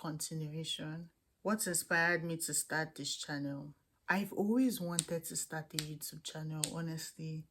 continuation. What inspired me to start this channel? I've always wanted to start a YouTube channel, honestly,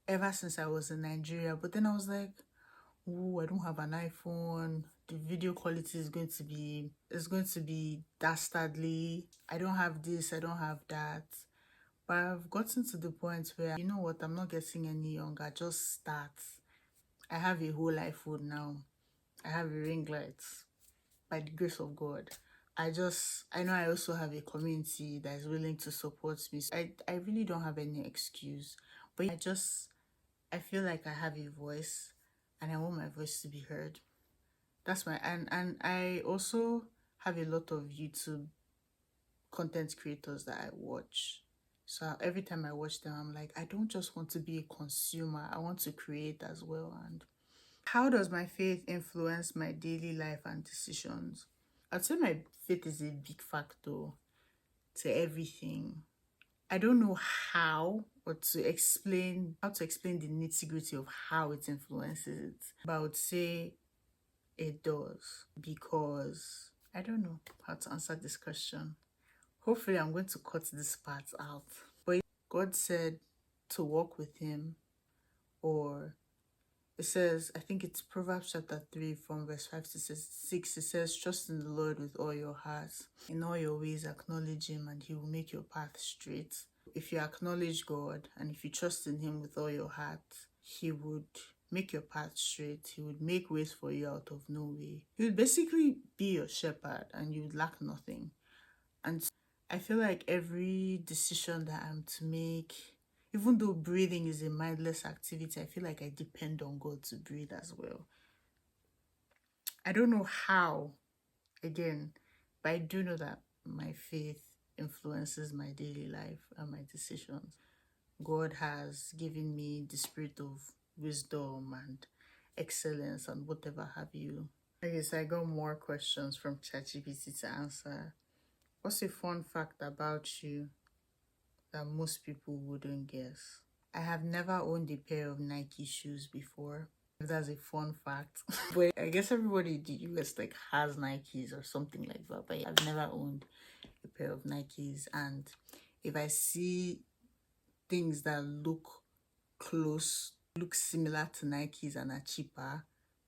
ever since I was in Nigeria. But then I was like, oh, I don't have an iPhone. The video quality is going to be dastardly. I don't have this, I don't have that. But I've gotten to the point where, you know what, I'm not getting any younger. Just start. I have a whole iPhone now. I have a ring light by the grace of God. I know I also have a community that is willing to support me. So I really don't have any excuse. But I feel like I have a voice and I want my voice to be heard. That's my and I also have a lot of YouTube content creators that I watch. So every time I watch them, I'm like, I don't just want to be a consumer. I want to create as well. And how does my faith influence my daily life and decisions? I'd say my faith is a big factor to everything. I don't know how to explain the nitty-gritty of how it influences it. But I would say it does, because I don't know how to answer this question. Hopefully I'm going to cut this part out. But God said to walk with him, or it says, I think it's Proverbs chapter 3 from verse 5 to 6. It says, trust in the Lord with all your heart. In all your ways acknowledge him and he will make your path straight. If you acknowledge God and if you trust in him with all your heart, he would make your path straight. He would make ways for you out of no way. He would basically be your shepherd and you would lack nothing. And I feel like every decision that I'm to make, even though breathing is a mindless activity, I feel like I depend on God to breathe as well. I don't know how, again, but I do know that my faith influences my daily life and my decisions. God has given me the spirit of wisdom and excellence and whatever have you. Okay, so I got more questions from ChatGPT to answer. What's a fun fact about you that most people wouldn't guess? I have never owned a pair of Nike shoes before. That's a fun fact. But I guess everybody in the US like has Nikes or something like that. But I've never owned a pair of Nikes. And if I see things that look similar to Nikes and are cheaper,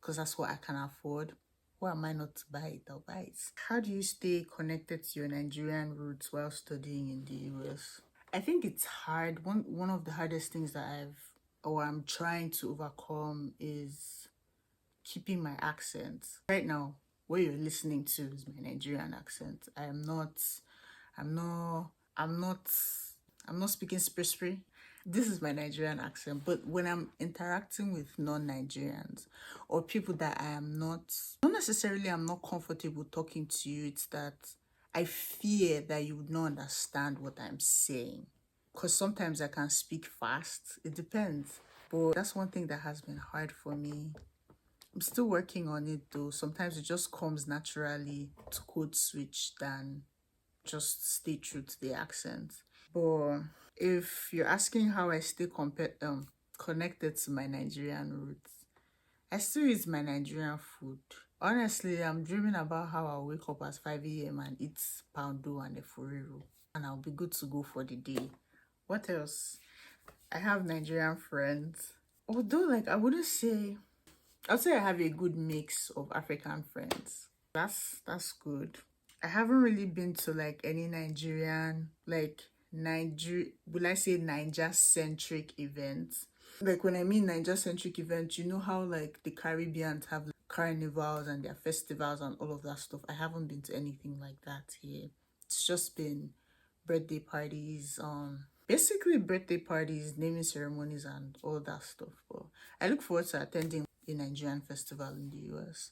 because that's what I can afford, why am I not to buy it? I'll buy it. How do you stay connected to your Nigerian roots while studying in the US? I think it's hard. One of the hardest things that I'm trying to overcome is keeping my accent. Right now, what you're listening to is my Nigerian accent. I'm not speaking spray. This is my Nigerian accent, but when I'm interacting with non-Nigerians or people that I'm not necessarily I'm not comfortable talking to you, it's that I fear that you would not understand what I'm saying. Because sometimes I can speak fast. It depends. But that's one thing that has been hard for me. I'm still working on it though. Sometimes it just comes naturally to code switch than just stay true to the accent. But if you're asking how I stay connected to my Nigerian roots, I still eat my Nigerian food. Honestly, I'm dreaming about how I'll wake up at 5 a.m. and eat poundo and efurero, and I'll be good to go for the day. What else? I have Nigerian friends. Although, like, I'd say I have a good mix of African friends. That's good. I haven't really been to like any Nigerian, like will I say Niger-centric events? Like when I mean Niger-centric events, you know how like the Caribbean have like, carnivals and their festivals and all of that stuff. I haven't been to anything like that here. It's just been birthday parties, basically birthday parties, naming ceremonies and all that stuff. But I look forward to attending a Nigerian festival in the US.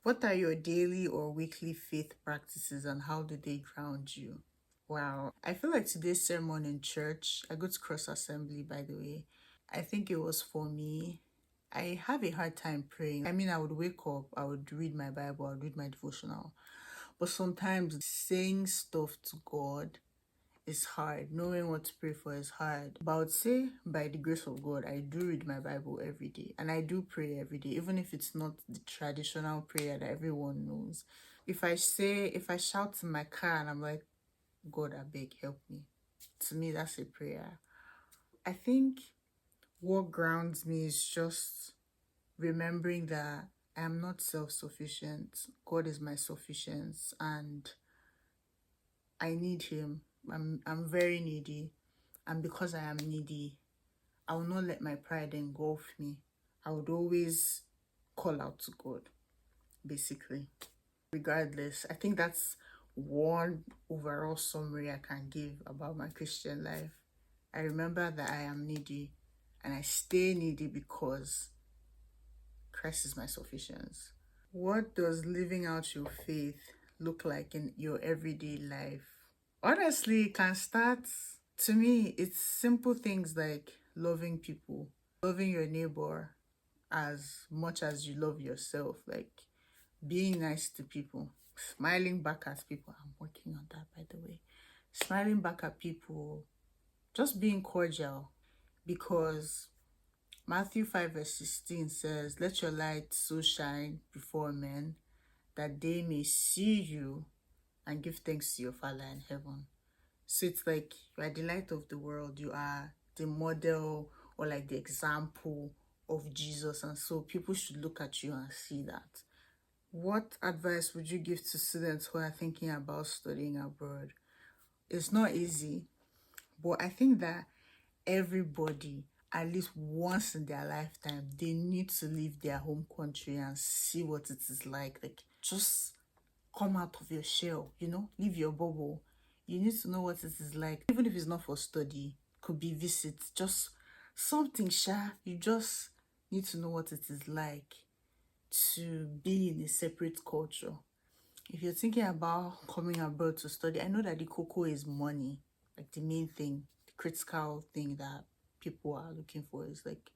What are your daily or weekly faith practices and how do they ground you? Wow. I feel like today's sermon in church, I go to Cross Assembly, by the way. I think it was for me. I have a hard time praying. I mean, I would wake up, I would read my Bible, I would read my devotional. But sometimes saying stuff to God is hard. Knowing what to pray for is hard. But I would say, by the grace of God, I do read my Bible every day. And I do pray every day, even if it's not the traditional prayer that everyone knows. If I shout in my car and I'm like, God, I beg, help me. To me, that's a prayer. I think what grounds me is just remembering that I am not self-sufficient. God is my sufficiency, and I need him. I'm very needy. And because I am needy, I will not let my pride engulf me. I would always call out to God, basically. Regardless, I think that's one overall summary I can give about my Christian life. I remember that I am needy, and I stay needy because Christ is my sufficiency. What does living out your faith look like in your everyday life? Honestly, it can start, to me, it's simple things like loving people, loving your neighbor as much as you love yourself, like being nice to people, smiling back at people. I'm working on that, by the way. Smiling back at people, just being cordial, because Matthew 5 verse 16 says, let your light so shine before men that they may see you and give thanks to your Father in heaven. So it's like you are the light of the world. You are the model, or like the example of Jesus. And so people should look at you and see that. What advice would you give to students who are thinking about studying abroad? It's not easy, but I think that everybody, at least once in their lifetime, they need to leave their home country and see what it is like. Like, just come out of your shell, leave your bubble. You need to know what it is like, even if it's not for study, could be visit, just something, you just need to know what it is like to be in a separate culture. If you're thinking about coming abroad to study, I know that the cocoa is money, like the main thing, the critical thing that people are looking for is like,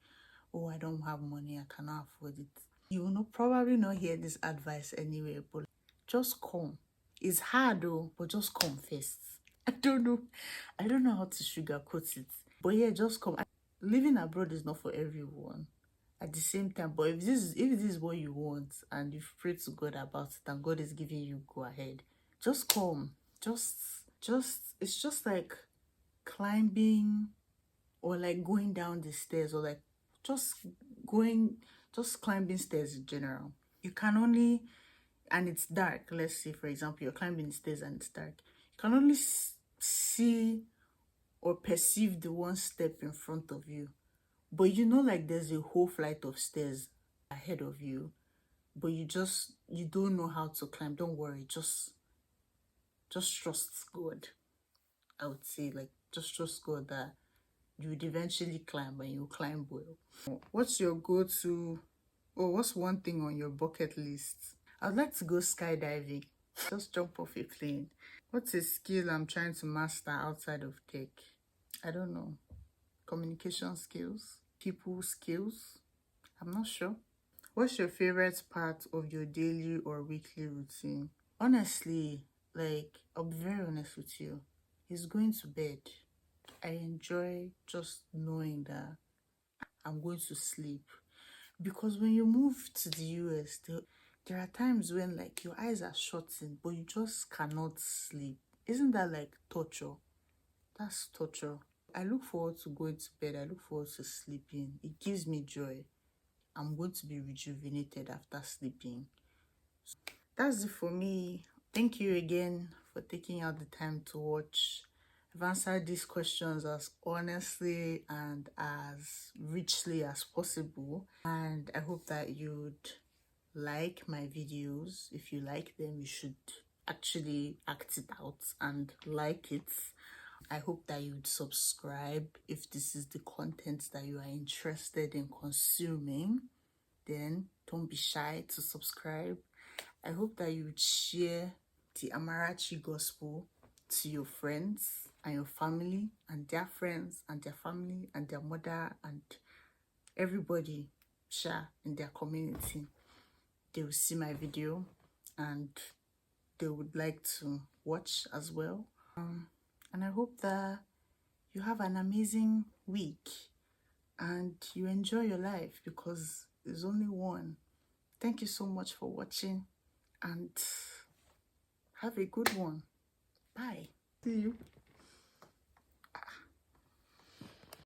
oh, I don't have money, I cannot afford it. You will probably not hear this advice anyway, but just come. It's hard though, but just come first. I don't know how to sugarcoat it, but yeah, just come. Living abroad is not for everyone at the same time, but if this is what you want and you've prayed to God about it and God is giving you go ahead, just come. Just it's just like climbing, or like going down the stairs, or like just climbing stairs in general. You can only, and it's dark, let's say for example you're climbing the stairs and it's dark, you can only see or perceive the one step in front of you, but like there's a whole flight of stairs ahead of you, but you don't know how to climb. Don't worry, just trust God. I would say, like, just trust God that you would eventually climb, and you climb well. What's your go-to, or what's one thing on your bucket list? I'd like to go skydiving. Just jump off a plane. What's a skill I'm trying to master outside of tech? I don't know. Communication skills? People skills? I'm not sure. What's your favorite part of your daily or weekly routine? Honestly, like, I'll be very honest with you. It's going to bed. I enjoy just knowing that I'm going to sleep. Because when you move to the US, there are times when, like, your eyes are shutting, but you just cannot sleep. Isn't that like torture? That's torture. I look forward to going to bed. I look forward to sleeping. It gives me joy. I'm going to be rejuvenated after sleeping. That's it for me. Thank you again for taking out the time to watch. I've answered these questions as honestly and as richly as possible, and I hope that you'd like my videos. If you like them, you should actually act it out and like it. I hope that you'd subscribe if this is the content that you are interested in consuming. Then don't be shy to subscribe. I hope that you would share the Amarachi gospel to your friends and your family and their friends and their family and their mother and everybody share in their community. They will see my video and they would like to watch as well. And I hope that you have an amazing week and you enjoy your life, because there's only one. Thank you so much for watching, and Have a good one. Bye. See you.